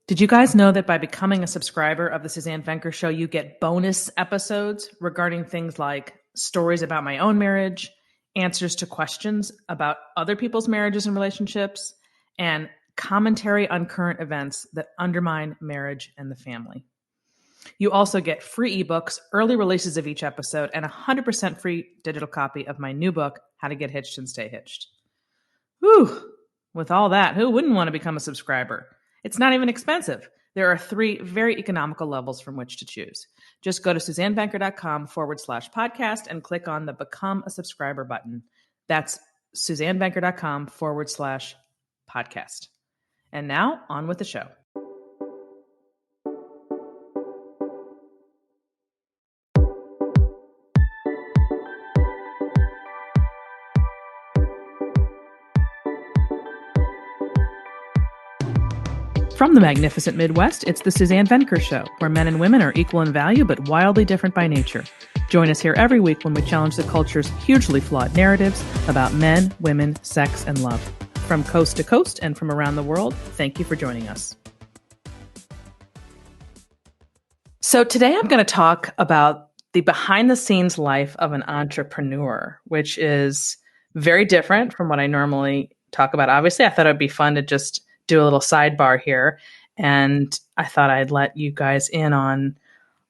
Did you guys know that by becoming a subscriber of the Suzanne Venker Show, you get bonus episodes regarding things like stories about my own marriage, answers to questions about other people's marriages and relationships, and commentary on current events that undermine marriage and the family. You also get free ebooks, early releases of each episode, and a 100% free digital copy of my new book, How to Get Hitched and Stay Hitched. Whew! With all that, who wouldn't want to become a subscriber? It's not even expensive. There are 3 very economical levels from which to choose. Just go to SuzanneVenker.com/podcast and click on the Become a Subscriber button. That's SuzanneVenker.com/podcast. And now, on with the show. From the magnificent Midwest, it's the Suzanne Venker Show, where men and women are equal in value but wildly different by nature. Join us here every week when we challenge the culture's hugely flawed narratives about men, women, sex, and love. From coast to coast and from around the world, thank you for joining us. So today I'm going to talk about the behind-the-scenes life of an entrepreneur, which is very different from what I normally talk about. Obviously, I thought it would be fun to just do a little sidebar here. And I thought I'd let you guys in on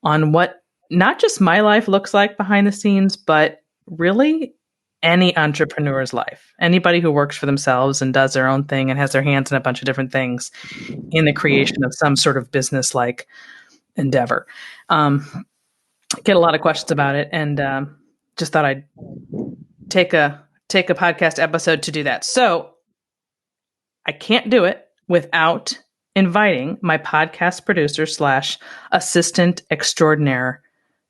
what not just my life looks like behind the scenes, but really any entrepreneur's life. Anybody who works for themselves and does their own thing and has their hands in a bunch of different things in the creation of some sort of business-like endeavor. Get a lot of questions about it, and just thought I'd take a podcast episode to do that. So I can't do it without inviting my podcast producer / assistant extraordinaire,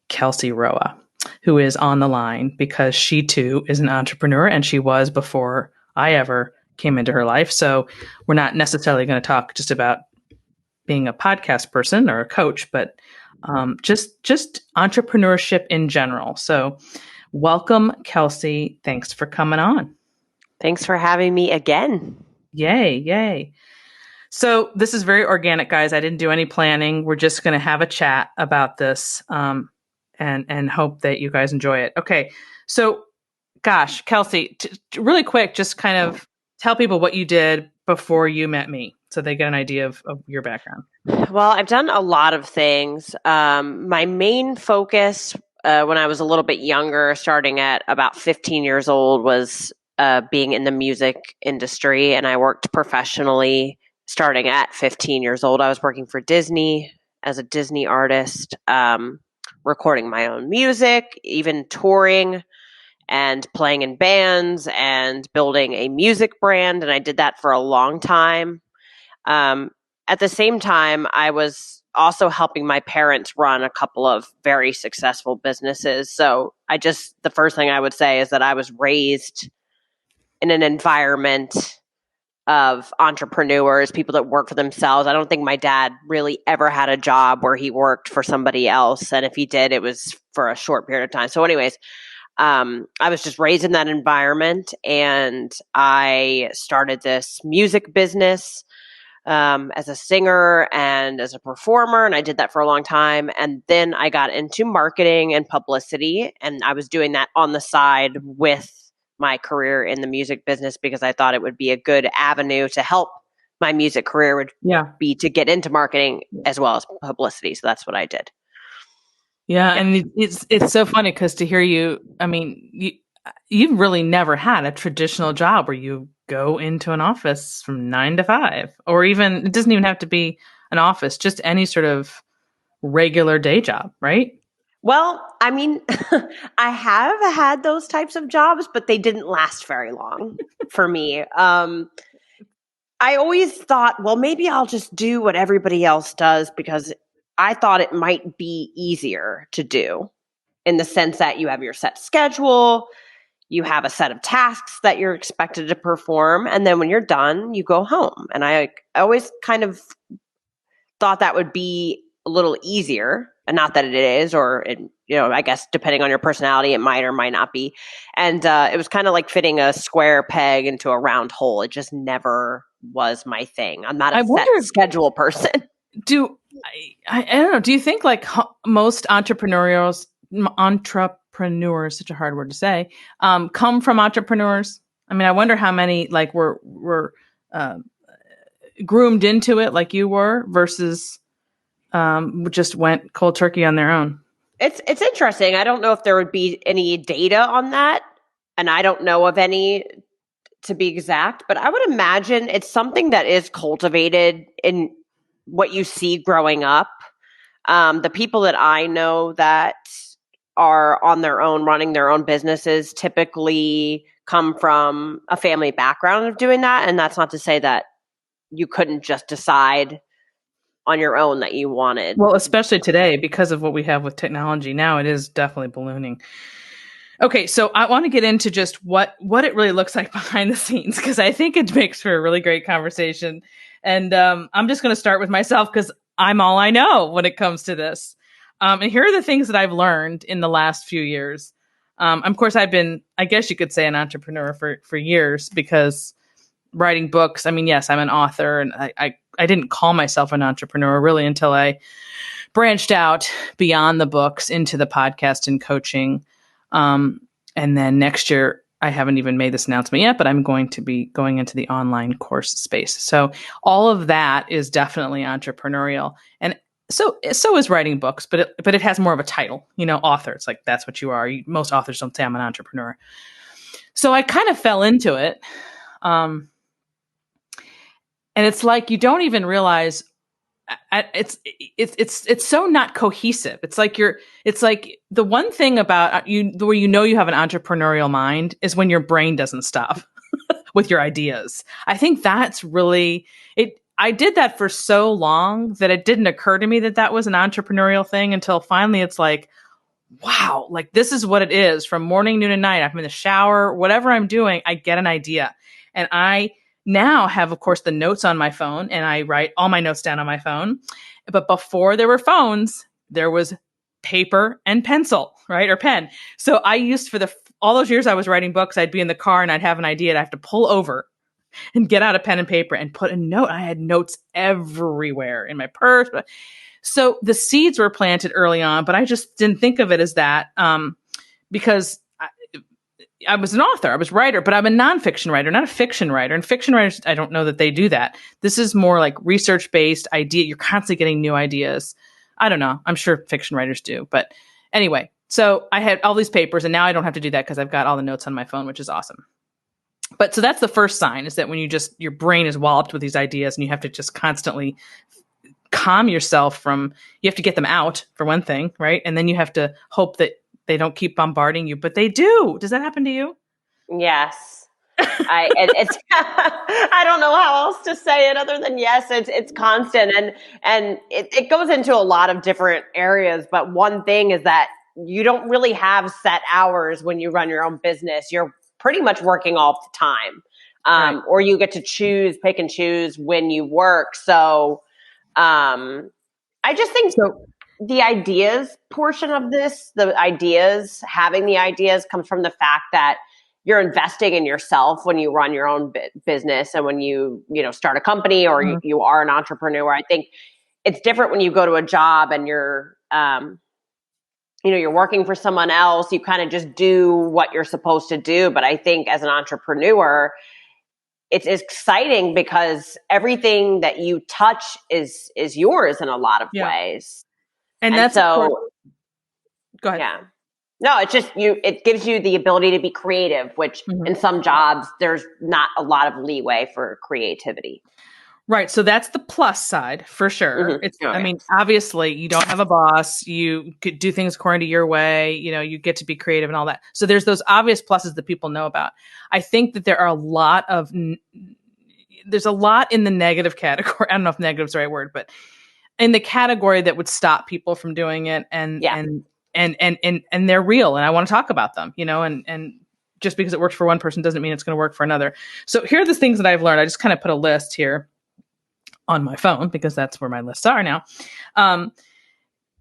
Kelsey Roa, who is on the line because she too is an entrepreneur, and she was before I ever came into her life. So we're not necessarily going to talk just about being a podcast person or a coach, but just entrepreneurship in general. So welcome, Kelsey. Thanks for coming on. Thanks for having me again. Yay. So this is very organic, guys. I didn't do any planning. We're just going to have a chat about this and hope that you guys enjoy it. Okay. So, gosh, Kelsey, really quick, just kind of tell people what you did before you met me so they get an idea of your background. Well, I've done a lot of things. My main focus when I was a little bit younger, starting at about 15 years old, was being in the music industry, and I worked professionally starting at 15 years old. I was working for Disney as a Disney artist, recording my own music, even touring and playing in bands and building a music brand. And I did that for a long time. At the same time, I was also helping my parents run a couple of very successful businesses. So the first thing I would say is that I was raised in an environment of entrepreneurs, people that work for themselves. I don't think my dad really ever had a job where he worked for somebody else. And if he did, it was for a short period of time. So anyways, I was just raised in that environment, and I started this music business as a singer and as a performer. And I did that for a long time. And then I got into marketing and publicity, and I was doing that on the side with my career in the music business because I thought it would be a good avenue to help my music career would be to get into marketing as well as publicity. So that's what I did. Yeah. And it's so funny because to hear you, I mean, you've really never had a traditional job where you go into an office from 9 to 5, or even, it doesn't even have to be an office, just any sort of regular day job, right? Well, I mean, I have had those types of jobs, but they didn't last very long for me. I always thought, well, maybe I'll just do what everybody else does because I thought it might be easier to do, in the sense that you have your set schedule, you have a set of tasks that you're expected to perform, and then when you're done, you go home. And I always kind of thought that would be a little easier. And not that it is, or I guess depending on your personality, it might or might not be. And it was kind of like fitting a square peg into a round hole. It just never was my thing. I'm not a set schedule person. I don't know. Do you think like most entrepreneurs, such a hard word to say, come from entrepreneurs? I mean, I wonder how many like were uh, groomed into it like you were versus just went cold turkey on their own. It's interesting. I don't know if there would be any data on that, and I don't know of any to be exact, but I would imagine it's something that is cultivated in what you see growing up. The people that I know that are on their own, running their own businesses, typically come from a family background of doing that. And that's not to say that you couldn't just decide on your own that you wanted. Well, especially today, because of what we have with technology now, it is definitely ballooning. Okay, so I want to get into just what it really looks like behind the scenes, because I think it makes for a really great conversation. And I'm just going to start with myself because I'm all I know when it comes to this. And here are the things that I've learned in the last few years. Of course, I've been, I guess you could say, an entrepreneur for years because writing books. I mean, yes, I'm an author, and I didn't call myself an entrepreneur really until I branched out beyond the books into the podcast and coaching. And then next year, I haven't even made this announcement yet, but I'm going to be going into the online course space. So all of that is definitely entrepreneurial. And so is writing books, but it has more of a title, author. It's like, that's what you are. Most authors don't say I'm an entrepreneur. So I kind of fell into it. And it's like, you don't even realize it's so not cohesive. It's like the one thing about you where you have an entrepreneurial mind is when your brain doesn't stop with your ideas. I think that's really it. I did that for so long that it didn't occur to me that that was an entrepreneurial thing until finally it's like, wow, like this is what it is from morning, noon, and night. I'm in the shower, whatever I'm doing, I get an idea. And I now have, of course, the notes on my phone, and I write all my notes down on my phone. But before there were phones, there was paper and pencil, right? Or pen. So I used all those years I was writing books, I'd be in the car and I'd have an idea and I'd have to pull over and get out a pen and paper and put a note. I had notes everywhere in my purse. So the seeds were planted early on, but I just didn't think of it as that because I was an author, I was a writer, but I'm a nonfiction writer, not a fiction writer. And fiction writers, I don't know that they do that. This is more like research-based idea. You're constantly getting new ideas. I don't know. I'm sure fiction writers do. But anyway, so I had all these papers, and now I don't have to do that because I've got all the notes on my phone, which is awesome. But so that's the first sign, is that when your brain is walloped with these ideas and you have to just constantly calm yourself from, you have to get them out for one thing, right? And then you have to hope that they don't keep bombarding you, but they do. Does that happen to you? Yes. It's I don't know how else to say it other than yes. It's constant, and it goes into a lot of different areas. But one thing is that you don't really have set hours when you run your own business. You're pretty much working all the time, right. Or you get to pick and choose when you work. So, I just think so. The ideas portion of this, having the ideas comes from the fact that you're investing in yourself when you run your own business and when you start a company or you are an entrepreneur. I think it's different when you go to a job and you're working for someone else. You kind of just do what you're supposed to do. But I think as an entrepreneur, it's exciting because everything that you touch is yours in a lot of ways. And that's so. Go ahead. Yeah. No, it's just it gives you the ability to be creative, which in some jobs there's not a lot of leeway for creativity. Right. So that's the plus side for sure. I mean, obviously you don't have a boss. You could do things according to your way. You get to be creative and all that. So there's those obvious pluses that people know about. I think that there's a lot in the negative category. I don't know if negative is the right word, but in the category that would stop people from doing it, and they're real, and I want to talk about them, and just because it works for one person doesn't mean it's going to work for another. So here are the things that I've learned. I just kind of put a list here on my phone because that's where my lists are now.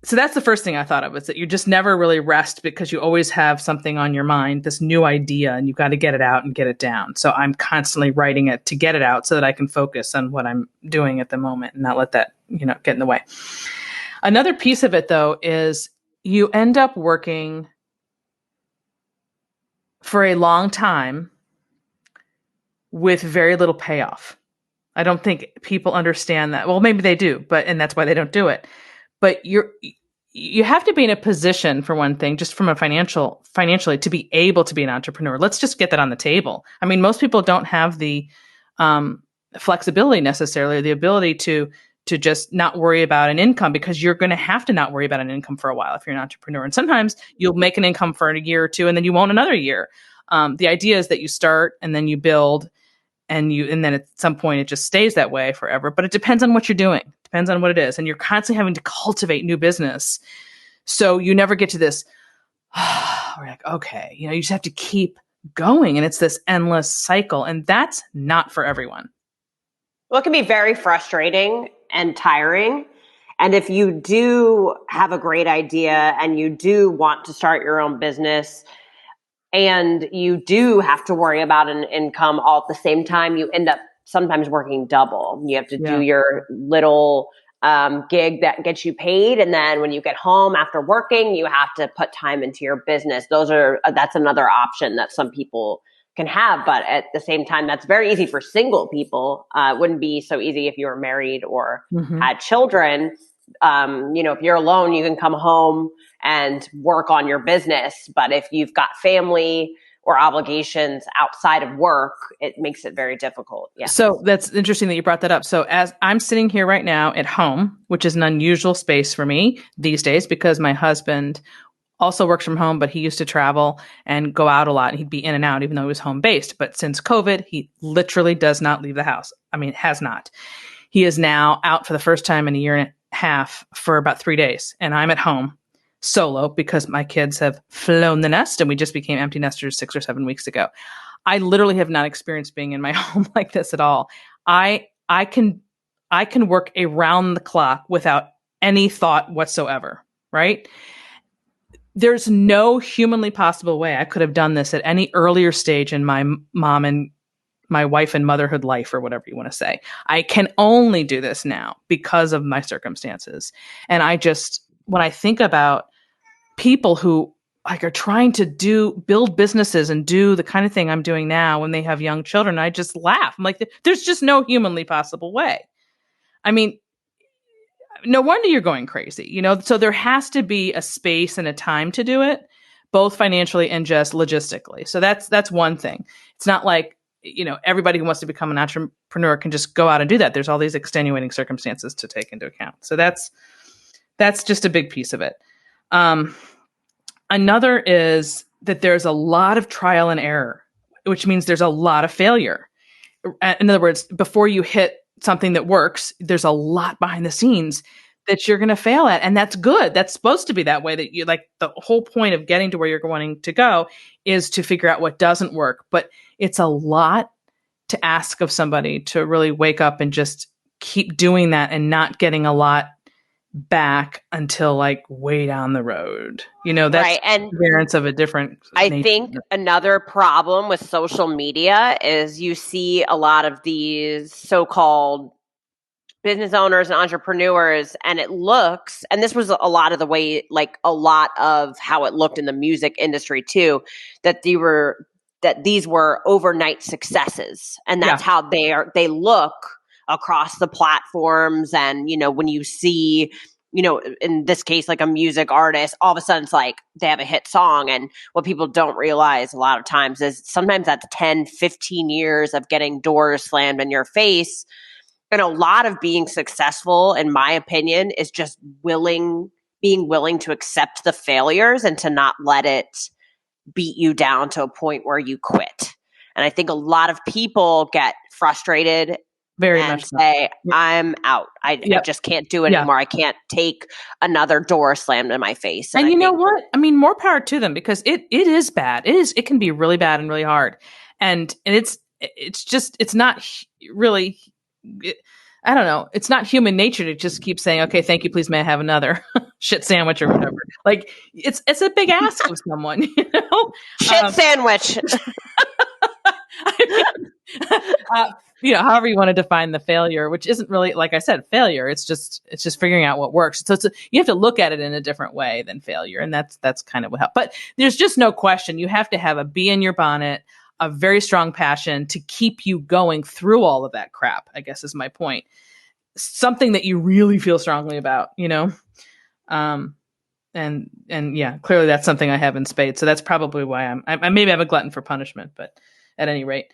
So that's the first thing I thought of, is that you just never really rest because you always have something on your mind, this new idea, and you've got to get it out and get it down. So I'm constantly writing it to get it out so that I can focus on what I'm doing at the moment and not let that get in the way. Another piece of it, though, is you end up working for a long time with very little payoff. I don't think people understand that. Well, maybe they do, and that's why they don't do it. But you have to be in a position, for one thing, just from a financially, to be able to be an entrepreneur. Let's just get that on the table. I mean, most people don't have the flexibility necessarily, the ability to just not worry about an income, because you're going to have to not worry about an income for a while if you're an entrepreneur. And sometimes you'll make an income for a year or two, and then you won't another year. The idea is that you start and then you build, and then at some point it just stays that way forever. But it depends on what you're doing. It depends on what it is. And you're constantly having to cultivate new business. So you never get to this, we're like, okay, you just have to keep going. And it's this endless cycle. And that's not for everyone. Well, it can be very frustrating and tiring. And if you do have a great idea and you do want to start your own business, and you do have to worry about an income all at the same time, you end up sometimes working double. You have to do your little gig that gets you paid. And then when you get home after working, you have to put time into your business. That's another option that some people can have. But at the same time, that's very easy for single people. It wouldn't be so easy if you were married or had children. If you're alone, you can come home and work on your business. But if you've got family or obligations outside of work, it makes it very difficult. Yeah. So that's interesting that you brought that up. So as I'm sitting here right now at home, which is an unusual space for me these days, because my husband also works from home, but he used to travel and go out a lot, and he'd be in and out even though he was home based. But since COVID, he literally does not leave the house. I mean, has not. He is now out for the first time in a year and a half for about 3 days. And I'm at home solo because my kids have flown the nest, and we just became empty nesters 6 or 7 weeks ago. I literally have not experienced being in my home like this at all. I can work around the clock without any thought whatsoever, right? There's no humanly possible way I could have done this at any earlier stage in my mom and my wife and motherhood life, or whatever you want to say. I can only do this now because of my circumstances. And when I think about people who are trying to build businesses and do the kind of thing I'm doing now when they have young children, I just laugh. I'm like, there's just no humanly possible way. I mean, no wonder you're going crazy, So there has to be a space and a time to do it, both financially and just logistically. So that's one thing. It's not like, everybody who wants to become an entrepreneur can just go out and do that. There's all these extenuating circumstances to take into account. So that's just a big piece of it. Another is that there's a lot of trial and error, which means there's a lot of failure. In other words, before you hit something that works, there's a lot behind the scenes that you're going to fail at. And that's good. That's supposed to be that way, that the whole point of getting to where you're wanting to go is to figure out what doesn't work. But it's a lot to ask of somebody to really wake up and just keep doing that and not getting a lot back until way down the road. That's right. And variance of a different I think another problem with social media is you see a lot of these so-called business owners and entrepreneurs, and it looks, and this was a lot of the way, a lot of how it looked in the music industry too, that these were overnight successes, and that's how they look across the platforms. And when you see, in this case, a music artist, all of a sudden it's they have a hit song. And what people don't realize a lot of times is sometimes that's 10, 15 years of getting doors slammed in your face. And a lot of being successful, in my opinion, is just being willing to accept the failures and to not let it beat you down to a point where you quit. And I think a lot of people get frustrated and say, I'm out. I just can't do it anymore. I can't take another door slammed in my face. And you know what? I mean, more power to them, because it is bad. It can be really bad and really hard. And it's not really, I don't know. It's not human nature to just keep saying, okay, thank you. Please, may I have another shit sandwich or whatever. It's a big ask of someone, Shit sandwich. I mean, however you want to define the failure, which isn't really, like I said, failure. It's just figuring out what works. So you have to look at it in a different way than failure. And that's kind of what helps. But there's just no question. You have to have a bee in your bonnet, a very strong passion to keep you going through all of that crap, I guess is my point. Something that you really feel strongly about, and yeah, clearly that's something I have in spades. So that's probably why I maybe I'm a glutton for punishment, but at any rate.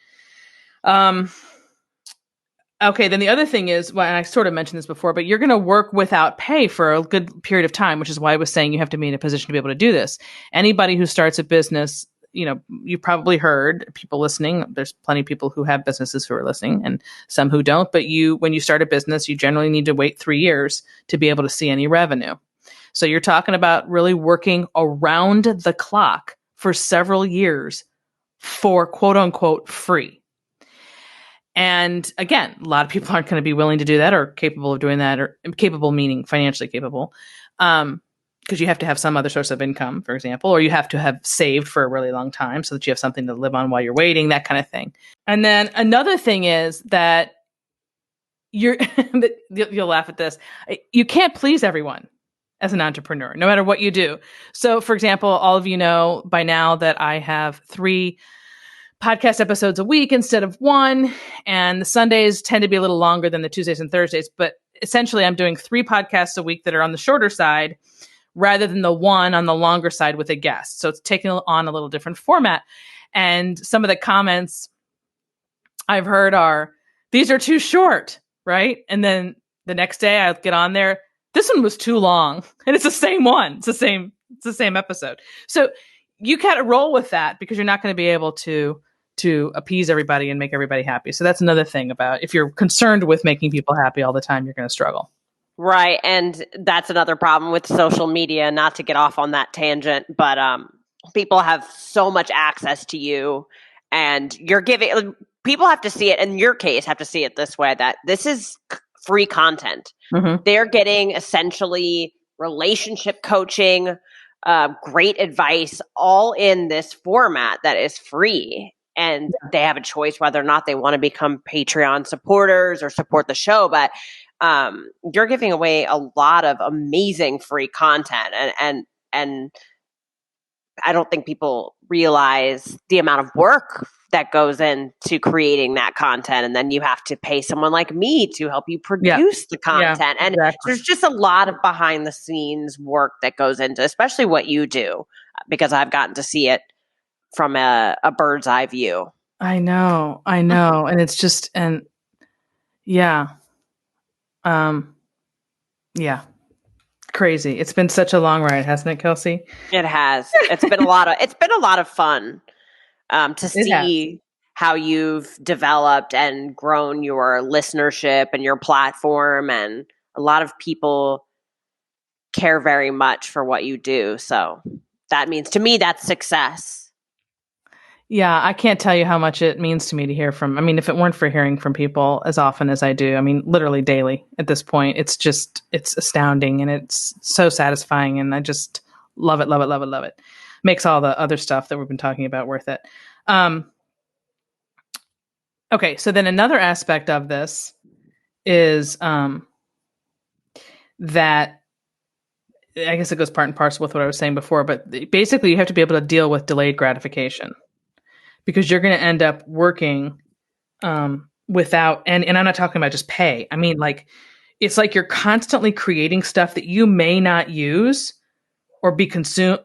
Okay, then the other thing is, well, and I sort of mentioned this before, but you're going to work without pay for a good period of time, which is why I was saying you have to be in a position to be able to do this. Anybody who starts a business, you've probably heard people listening. There's plenty of people who have businesses who are listening and some who don't. But when you start a business, you generally need to wait 3 years to be able to see any revenue. So you're talking about really working around the clock for several years for quote unquote free. And again, a lot of people aren't going to be willing to do that or capable of doing that, or capable meaning financially capable. Because you have to have some other source of income, for example, or you have to have saved for a really long time so that you have something to live on while you're waiting, that kind of thing. And then another thing is that you'll laugh at this. You can't please everyone as an entrepreneur, no matter what you do. So, for example, all of you know by now that I have 3 podcast episodes a week instead of 1. And the Sundays tend to be a little longer than the Tuesdays and Thursdays. But essentially, I'm doing 3 podcasts a week that are on the shorter side rather than the 1 on the longer side with a guest. So it's taking on a little different format. And some of the comments I've heard are, these are too short, right? And then the next day I'll get on there, this one was too long. And it's the same one. It's the same episode. So you got to roll with that because you're not going to be able to appease everybody and make everybody happy. So that's another thing about if you're concerned with making people happy all the time, you're going to struggle. Right. And that's another problem with social media, not to get off on that tangent, but people have so much access to you and people have to see it, in your case, have to see it this way, that this is free content. Mm-hmm. They're getting essentially relationship coaching, great advice, all in this format that is free. And they have a choice whether or not they want to become Patreon supporters or support the show. But you're giving away a lot of amazing free content. And I don't think people realize the amount of work that goes into creating that content. And then you have to pay someone like me to help you produce the content. And there's just a lot of behind the scenes work that goes into, especially what you do, because I've gotten to see it from a bird's eye view. I know. And it's just, crazy. It's been such a long ride, hasn't it, Kelsey? It has. It's been a lot of fun to see how you've developed and grown your listenership and your platform. And a lot of people care very much for what you do. So that means, to me, that's success. Yeah, I can't tell you how much it means to me to hear from. I mean, if it weren't for hearing from people as often as I do, I mean, literally daily at this point, it's astounding and it's so satisfying. And I just love it, love it, love it, love it. Makes all the other stuff that we've been talking about worth it. Okay, so then another aspect of this is that I guess it goes part and parcel with what I was saying before, but basically you have to be able to deal with delayed gratification. Because you're going to end up working without, and I'm not talking about just pay. I mean, like, it's like you're constantly creating stuff that you may not use or be consumed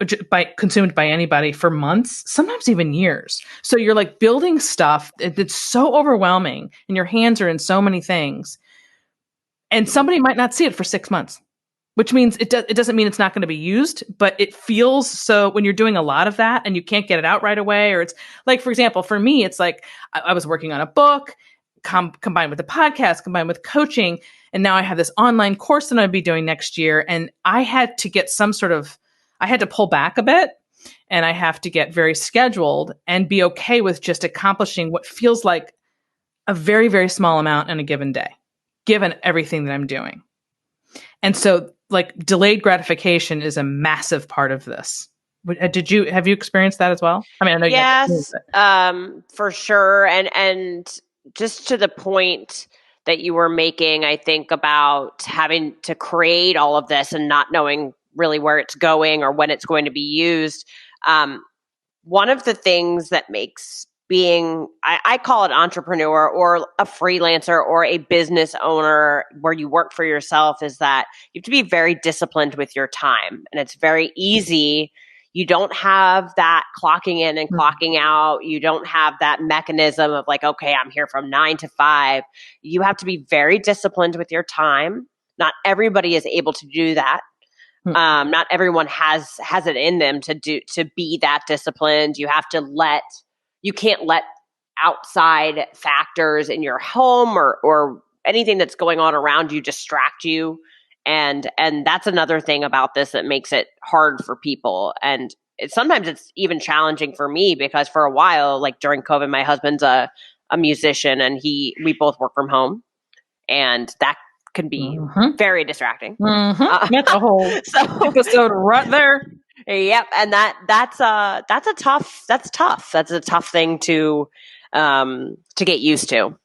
by anybody for months, sometimes even years. So you're like building stuff that's so overwhelming and your hands are in so many things. And somebody might not see it for 6 months. Which means it doesn't mean it's not going to be used, but it feels so when you're doing a lot of that and you can't get it out right away. Or it's like, for example, for me, it's like I was working on a book combined with the podcast, combined with coaching. And now I have this online course that I'll be doing next year. And I had to get I had to pull back a bit and I have to get very scheduled and be okay with just accomplishing what feels like a very, very small amount in a given day, given everything that I'm doing. And so like delayed gratification is a massive part of this. Have you experienced that as well? I mean, I know yes, for sure. And just to the point that you were making, I think, about having to create all of this and not knowing really where it's going or when it's going to be used. One of the things that makes being, I call it entrepreneur or a freelancer or a business owner where you work for yourself, is that you have to be very disciplined with your time. And it's very easy. You don't have that clocking in and clocking out. You don't have that mechanism of like, okay, I'm here from 9 to 5. You have to be very disciplined with your time. Not everybody is able to do that. Not everyone has it in them to be that disciplined. You can't let outside factors in your home or anything that's going on around you distract you. And that's another thing about this that makes it hard for people. And sometimes it's even challenging for me because for a while, like during COVID, my husband's a musician and we both work from home, and that can be very distracting. That's a whole episode right there. Yep, and that's tough. That's a tough thing to get used to.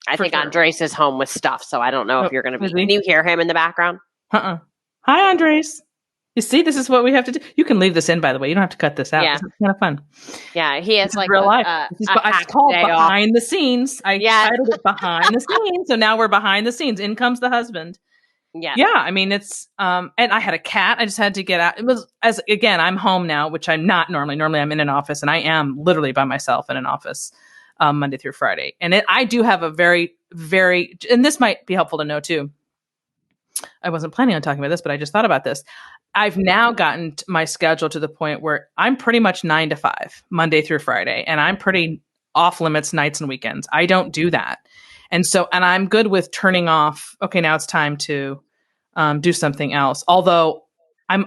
I think Andres is home with stuff, so I don't know if you're going to be. Can you hear him in the background? Hi, Andres. You see, this is what we have to do. You can leave this in, by the way. You don't have to cut this out. Yeah. It's kind of fun. Yeah, he has like real life. It's called behind the scenes. I titled it behind the scenes. So now we're behind the scenes. In comes the husband. Yeah. Yeah. I mean, it's, and I had a cat. I just had to get out. It was, again, I'm home now, which I'm not normally. Normally I'm in an office, and I am literally by myself in an office Monday through Friday. And I do have a very, very, and this might be helpful to know too. I wasn't planning on talking about this, but I just thought about this. I've now gotten my schedule to the point where I'm pretty much 9 to 5, Monday through Friday, and I'm pretty off limits nights and weekends. I don't do that. And I'm good with turning off. Okay, now it's time to do something else. Although I'm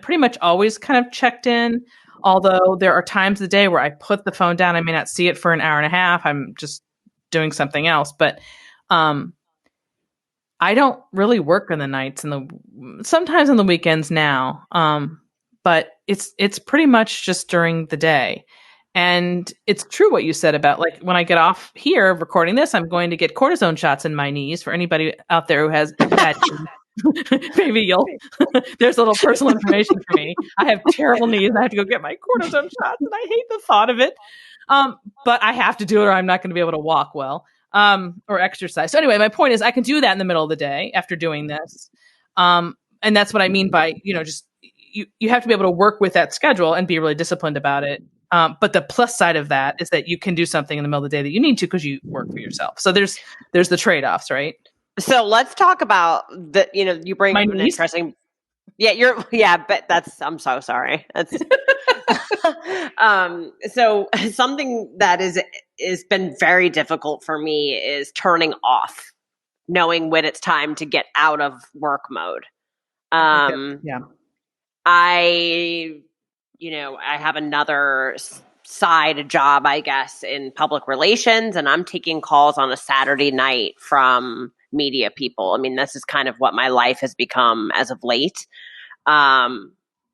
pretty much always kind of checked in. Although there are times of the day where I put the phone down. I may not see it for an hour and a half. I'm just doing something else. But I don't really work on the nights and sometimes on the weekends now. But it's pretty much just during the day. And it's true what you said about like when I get off here recording this, I'm going to get cortisone shots in my knees. For anybody out there who has bad knees, maybe there's a little personal information for me. I have terrible knees and I have to go get my cortisone shots, and I hate the thought of it. But I have to do it or I'm not going to be able to walk well. Or exercise. So anyway, my point is I can do that in the middle of the day after doing this. And that's what I mean by, just you have to be able to work with that schedule and be really disciplined about it. But the plus side of that is that you can do something in the middle of the day that you need to because you work for yourself. So there's the trade-offs, right? So let's talk about you bring up an interesting. Yeah, but I'm so sorry. That's so something that is been very difficult for me is turning off, knowing when it's time to get out of work mode. Yeah. I have another side job, I guess, in public relations, and I'm taking calls on a Saturday night from media people. I mean, this is kind of what my life has become as of late.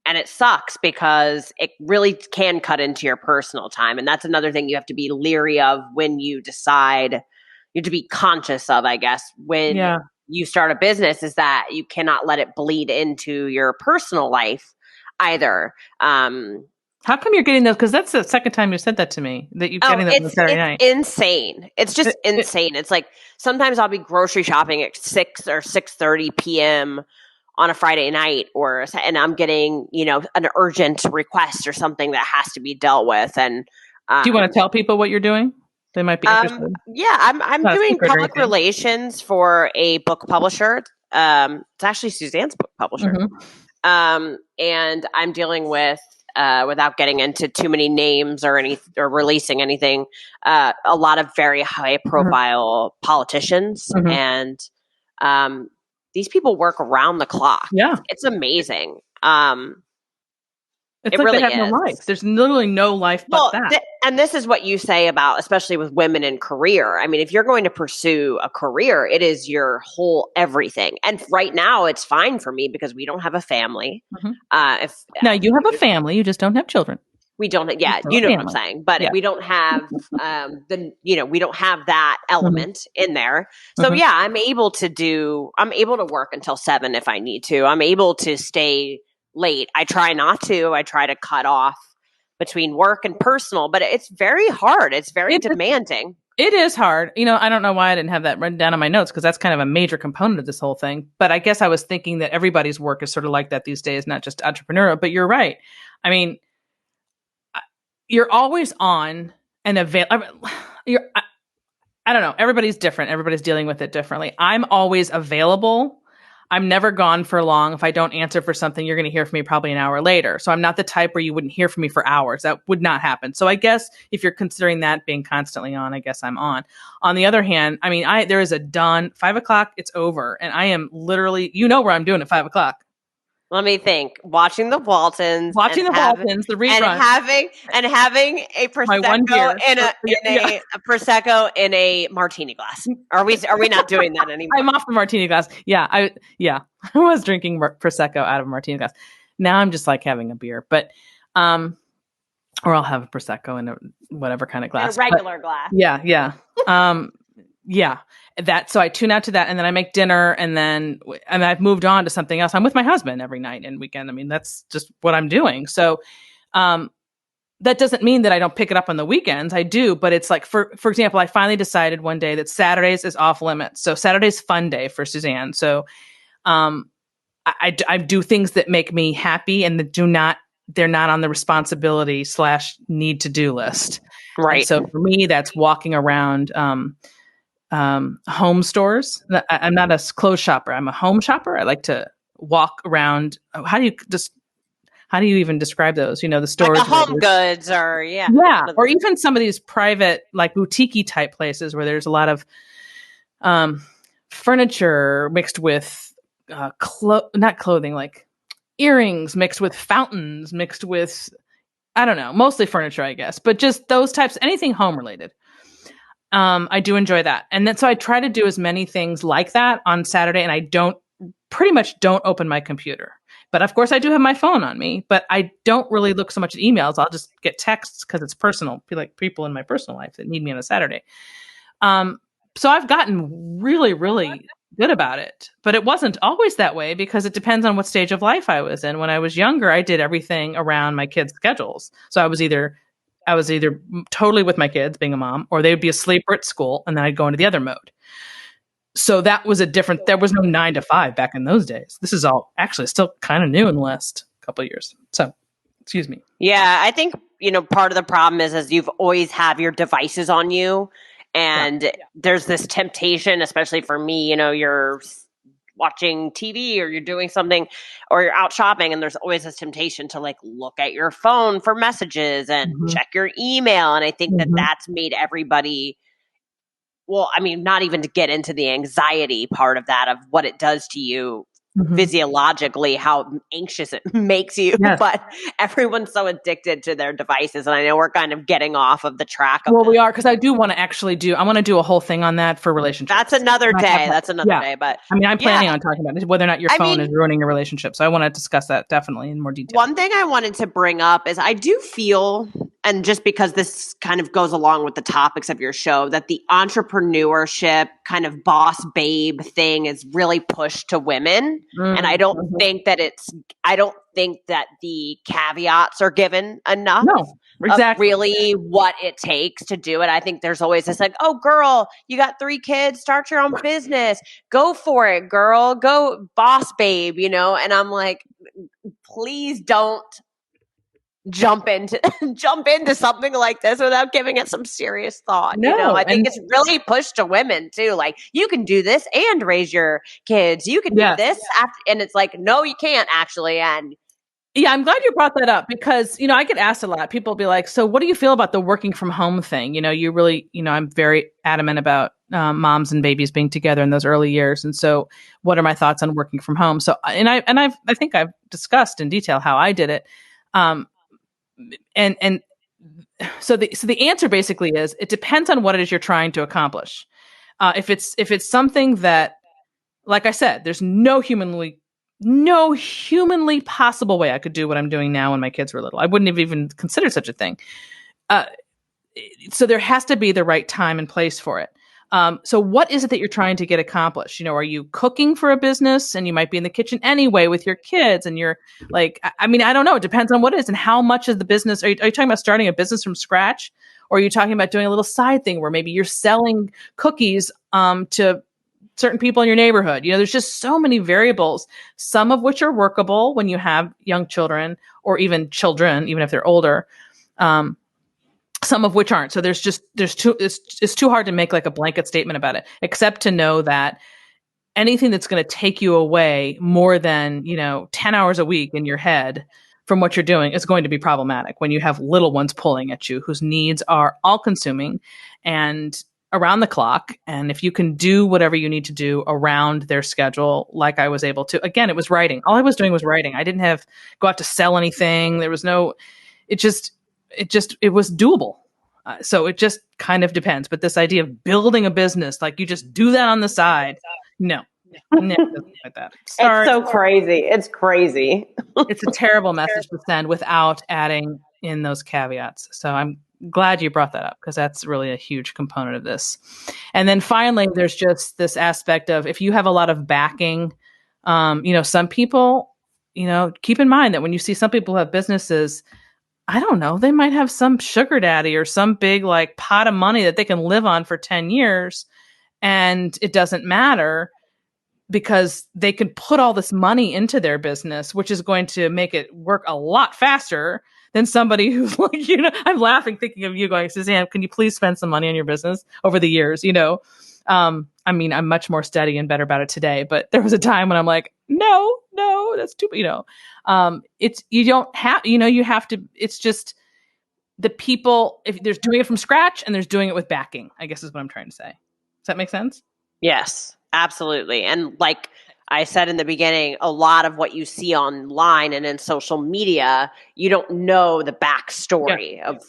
And it sucks because it really can cut into your personal time. And that's another thing you have to be leery of when you decide, you have to be conscious of, I guess, when you start a business, is that you cannot let it bleed into your personal life either. How come you're getting those? Because that's the second time you said that to me, that you're getting those on Saturday night. It's insane. It's just insane. It's like sometimes I'll be grocery shopping at 6 or 6:30 p.m. on a Friday night, and I'm getting, an urgent request or something that has to be dealt with. And do you want to tell people what you're doing? They might be interested. Yeah, I'm doing public relations for a book publisher. It's actually Suzanne's book publisher. Mm-hmm. And I'm dealing with, without getting into too many names or releasing anything, a lot of very high profile politicians, and these people work around the clock. Yeah. It's amazing. It's like really they have no life. There's literally no life but that. And this is what you say about, especially with women in career. I mean, if you're going to pursue a career, it is your whole everything. And right now it's fine for me because we don't have a family. Now you have a family, you just don't have children. We don't, yeah, For you a know what I'm family. saying, but Yeah. we don't have we don't have that Mhm. element in there. So Mhm. yeah, I'm able to work until 7 if I need to. I'm able to stay late. I try not to. I try to cut off between work and personal, but it's very hard. It's very It demanding. It is hard. I don't know why I didn't have that written down on my notes because that's kind of a major component of this whole thing. But I guess I was thinking that everybody's work is sort of like that these days, not just entrepreneurial. But you're right. I mean, you're always on and You're, I don't know. Everybody's different. Everybody's dealing with it differently. I'm always available. I'm never gone for long. If I don't answer for something, you're going to hear from me probably an hour later. So I'm not the type where you wouldn't hear from me for hours. That would not happen. So I guess if you're considering that being constantly on, I guess I'm on. On the other hand, I mean, there is a done 5 o'clock. It's over, and I am literally, where I'm doing at 5 o'clock. Let me think. Watching the Waltons Watching the Waltons, the and rerun, having a my one prosecco beer. in Yeah. a prosecco in a martini glass. Are we not doing that anymore? I'm off the martini glass. Yeah, I was drinking prosecco out of a martini glass. Now I'm just like having a beer, but or I'll have a prosecco in a whatever kind of glass. In a regular glass. Yeah, yeah, yeah. So I tune out to that, and then I make dinner, and I've moved on to something else. I'm with my husband every night and weekend. I mean, that's just what I'm doing. So, that doesn't mean that I don't pick it up on the weekends. I do, but it's like, for example, I finally decided one day that Saturdays is off limits. So Saturday's fun day for Suzanne. So I do things that make me happy and that they're not on the responsibility / need to do list. Right. And so for me, that's walking around home stores. I'm not a clothes shopper. I'm a home shopper. I like to walk around. How do you even describe those? The stores, like a Home Goods, or yeah, or even some of these private, like boutique type places where there's a lot of furniture mixed with not clothing, like earrings mixed with fountains mixed with, I don't know, mostly furniture, I guess, but just those types, anything home related. I do enjoy that, and then so I try to do as many things like that on Saturday, and I pretty much don't open my computer. But of course, I do have my phone on me, but I don't really look so much at emails. I'll just get texts because it's personal, like people in my personal life that need me on a Saturday. So I've gotten really, really good about it, but it wasn't always that way because it depends on what stage of life I was in. When I was younger, I did everything around my kids' schedules. So I was either totally with my kids, being a mom, or they would be asleep or at school, and then I'd go into the other mode. So that was there was no 9 to 5 back in those days. This is all actually still kind of new in the last couple of years. So, excuse me. Yeah, I think, part of the problem is you've always have your devices on you, and there's this temptation, especially for me, you're watching TV or you're doing something or you're out shopping, and there's always this temptation to like look at your phone for messages and check your email. And I think that that's made everybody, well, I mean, not even to get into the anxiety part of that, of what it does to you physiologically, how anxious it makes you. Yes. But everyone's so addicted to their devices. And I know we're kind of getting off of the track of we are, because I do want to I want to do a whole thing on that for relationships. That's another day. Day. But I mean, I'm planning on talking about it, whether or not your phone is ruining your relationship. So I want to discuss that definitely in more detail. One thing I wanted to bring up is I do feel, and just because this kind of goes along with the topics of your show, that the entrepreneurship kind of boss babe thing is really pushed to women. And I don't think that the caveats are given enough. No, exactly. Of really what it takes to do it. I think there's always this like, oh, girl, you got 3 kids, start your own business. Go for it, girl. Go boss babe, And I'm like, please don't jump into something like this without giving it some serious thought. No, I think it's really pushed to women too. Like, you can do this and raise your kids. You can do this after, and it's like, no, you can't actually. And yeah, I'm glad you brought that up because, I get asked a lot. People be like, so what do you feel about the working from home thing? You really, I'm very adamant about moms and babies being together in those early years. And so what are my thoughts on working from home? So, I think I've discussed in detail how I did it. And so the answer basically is it depends on what it is you're trying to accomplish. If it's something that, like I said, there's no humanly no humanly possible way I could do what I'm doing now when my kids were little. I wouldn't have even considered such a thing. Uh, so there has to be the right time and place for it. So what is it that you're trying to get accomplished? Are you cooking for a business and you might be in the kitchen anyway with your kids and you're like, I mean, I don't know. It depends on what it is and how much of the business. Are you talking about starting a business from scratch? Or are you talking about doing a little side thing where maybe you're selling cookies to certain people in your neighborhood? There's just so many variables, some of which are workable when you have young children or even children, even if they're older. Some of which aren't. So it's too hard to make like a blanket statement about it, except to know that anything that's going to take you away more than, 10 hours a week in your head from what you're doing is going to be problematic when you have little ones pulling at you whose needs are all consuming and around the clock. And if you can do whatever you need to do around their schedule, like I was able to, again, it was writing. All I was doing was writing. I didn't go out to sell anything. There was it was doable. So it just kind of depends. But this idea of building a business, like you just do that on the side. No, like that. Sorry. It's so crazy. It's crazy. It's a terrible message to send without adding in those caveats. So I'm glad you brought that up because that's really a huge component of this. And then finally, there's just this aspect of if you have a lot of backing, some people, keep in mind that when you see some people who have businesses, I don't know, they might have some sugar daddy or some big like pot of money that they can live on for 10 years. And it doesn't matter because they can put all this money into their business, which is going to make it work a lot faster than somebody who's like, I'm laughing thinking of you going, Suzanne, can you please spend some money on your business over the years? I mean, I'm much more steady and better about it today, but there was a time when I'm like, no, that's too, it's, you don't have, you have to, it's just the people, if there's doing it from scratch and there's doing it with backing, I guess is what I'm trying to say. Does that make sense? Yes, absolutely. And like I said in the beginning, a lot of what you see online and in social media, you don't know the backstory of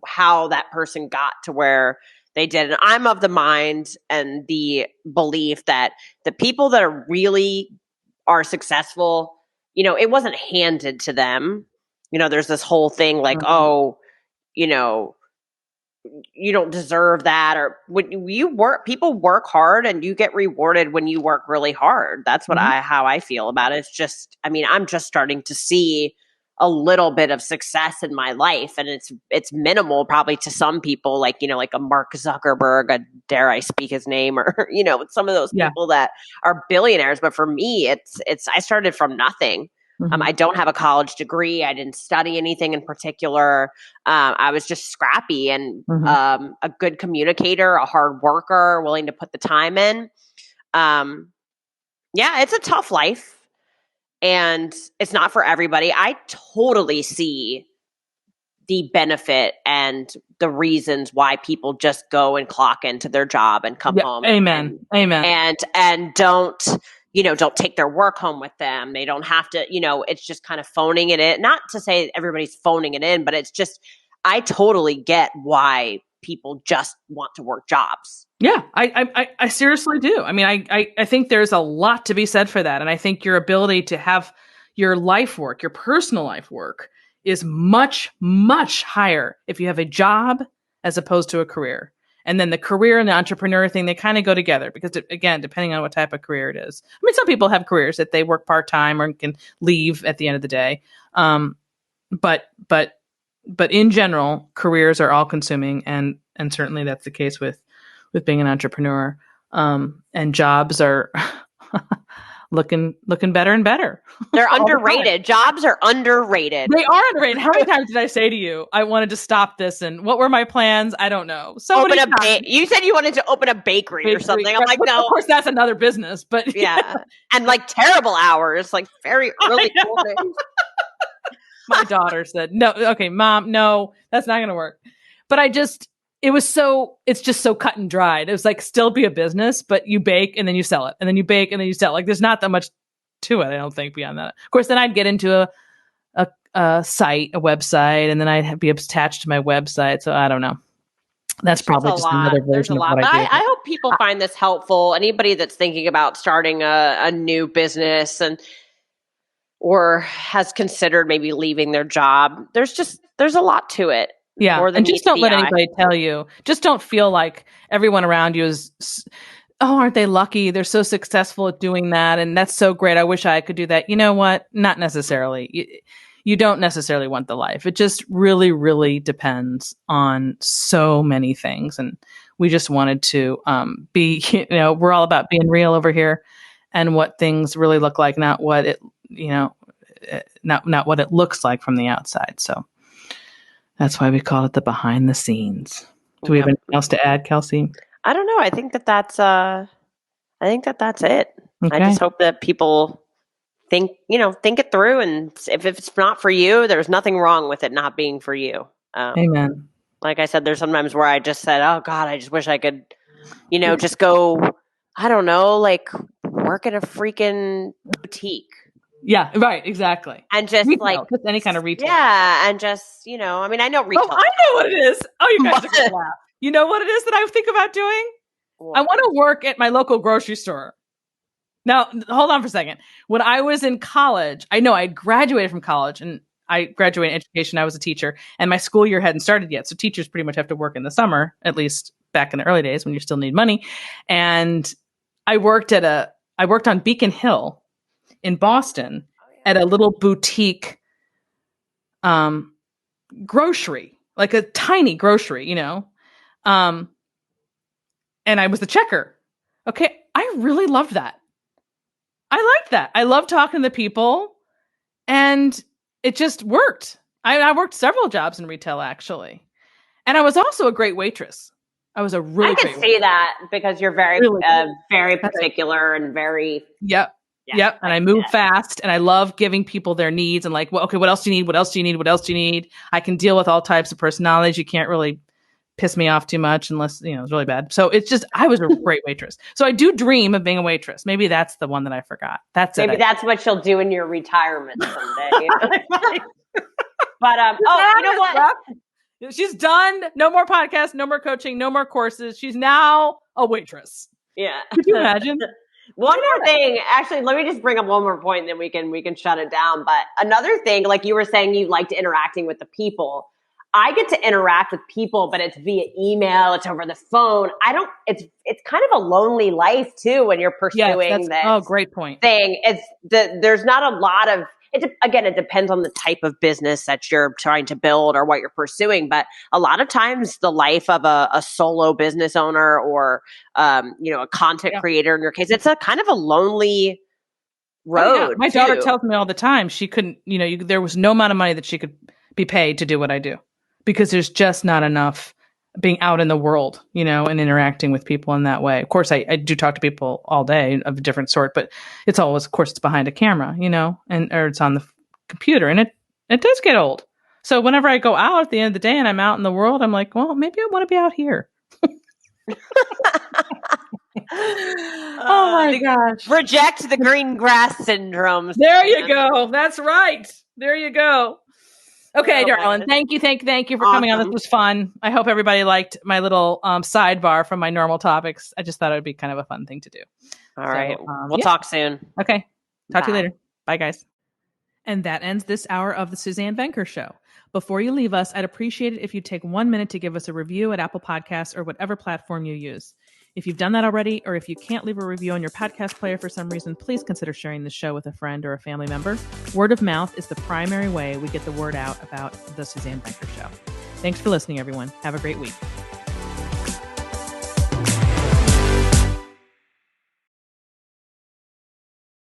how that person got to where they did. And I'm of the mind and the belief that the people that are successful, it wasn't handed to them. There's this whole thing like, you don't deserve that, or when you work, people work hard and you get rewarded when you work really hard. That's what how I feel about it. It's just, I'm just starting to see a little bit of success in my life, and it's minimal probably to some people, like like a Mark Zuckerberg, dare I speak his name, or some of those people that are billionaires. But for me, it's I started from nothing. I don't have a college degree. I didn't study anything in particular. I was just scrappy and a good communicator, a hard worker, willing to put the time in. It's a tough life. And it's not for everybody. I totally see the benefit and the reasons why people just go and clock into their job and come home. Amen. And don't take their work home with them. They don't have to, it's just kind of phoning it in. Not to say everybody's phoning it in, but it's just, I totally get why people just want to work jobs. Yeah, I seriously do. I mean, I think there's a lot to be said for that. And I think your ability to have your life work, your personal life work is much, much higher if you have a job as opposed to a career. And then the career and the entrepreneur thing, they kind of go together because, again, depending on what type of career it is. I mean, some people have careers that they work part-time or can leave at the end of the day. But in general, careers are all consuming. And certainly that's the case with being an entrepreneur. And jobs are looking better and better. They're underrated. Jobs are underrated. They are underrated. How many times did I say to you, I wanted to stop this? And what were my plans? I don't know. So you said you wanted to open a bakery or something. I'm like, no. Of course, that's another business. But yeah. And like terrible hours, like very early morning. My daughter said, no, okay, Mom, no, that's not going to work. But it's just so cut and dried. It was like still be a business, but you bake and then you sell it. And then you bake and then you sell it. Like there's not that much to it, I don't think, beyond that. Of course, then I'd get into a site, a website, and then I'd be attached to my website. So I don't know. That's probably a just lot. another There's a version of lot. what But I do. I hope people find this helpful. Anybody that's thinking about starting a new business or has considered maybe leaving their job, there's a lot to it. Yeah. More than And just meets don't the let eye. anybody tell you. Just don't feel like everyone around you is, oh, aren't they lucky? They're so successful at doing that. And that's so great. I wish I could do that. You know what? Not necessarily. You don't necessarily want the life. It just really, really depends on so many things. And we just wanted to be, we're all about being real over here and what things really look like, not what it, not what it looks like from the outside. So that's why we call it the behind the scenes. Do we have anything else to add, Kelsey? I don't know. I think that's it. Okay. I just hope that people think it through, and if it's not for you, there's nothing wrong with it not being for you. Amen. Like I said, there's sometimes where I just said, oh God, I just wish I could, just go, I don't know, like work at a freaking boutique. Yeah, right, exactly. And just retail, just any kind of retail. Yeah, and just, I mean, I know retail. Oh, I know what it is. Oh, you guys are going to laugh. You know what it is that I think about doing? What? I want to work at my local grocery store. Now, hold on for a second. When I was in college, I graduated from college, and I graduated in education. I was a teacher, and my school year hadn't started yet. So teachers pretty much have to work in the summer, at least back in the early days when you still need money. And I worked on Beacon Hill in Boston at a little boutique grocery, like a tiny grocery, and I was the checker. Okay. I really loved that. I liked that. I love talking to people, and it just worked. I worked several jobs in retail, actually. And I was also a great waitress. I was a really great waitress. I can see that because you're very, very particular and very... Yep. Yeah, yep. And I move fast, and I love giving people their needs and like, well, okay, what else do you need? What else do you need? What else do you need? I can deal with all types of personalities. You can't really piss me off too much unless, it's really bad. So it's just, I was a great waitress. So I do dream of being a waitress. Maybe that's the one that I forgot. Maybe that's what you'll do in your retirement someday. But, you know what? She's done. No more podcasts, no more coaching, no more courses. She's now a waitress. Yeah. Could you imagine? One more thing, actually, let me just bring up one more point, and then we can shut it down. But another thing, like you were saying, you liked interacting with the people. I get to interact with people, but it's via email, it's over the phone. It's kind of a lonely life too when you're pursuing this. Oh, great point. Thing. There's not a lot of, it depends on the type of business that you're trying to build or what you're pursuing. But a lot of times the life of a solo business owner or, a content creator in your case, it's a kind of a lonely road. Oh, yeah. My daughter tells me all the time she couldn't, there was no amount of money that she could be paid to do what I do because there's just not enough being out in the world, and interacting with people in that way. Of course, I do talk to people all day of a different sort, but it's always, of course, it's behind a camera, or it's on the computer, and it does get old. So whenever I go out at the end of the day and I'm out in the world, I'm like, well, maybe I want to be out here. Oh my gosh. Reject the green grass syndrome. There you go. That's right. There you go. Okay, darling. Thank you for coming on. This was fun. I hope everybody liked my little sidebar from my normal topics. I just thought it would be kind of a fun thing to do. All right. We'll talk soon. Okay. Talk to you later. Bye, guys. And that ends this hour of the Suzanne Venker Show. Before you leave us, I'd appreciate it if you'd take 1 minute to give us a review at Apple Podcasts or whatever platform you use. If you've done that already, or if you can't leave a review on your podcast player for some reason, please consider sharing the show with a friend or a family member. Word of mouth is the primary way we get the word out about the Suzanne Venker Show. Thanks for listening, everyone. Have a great week.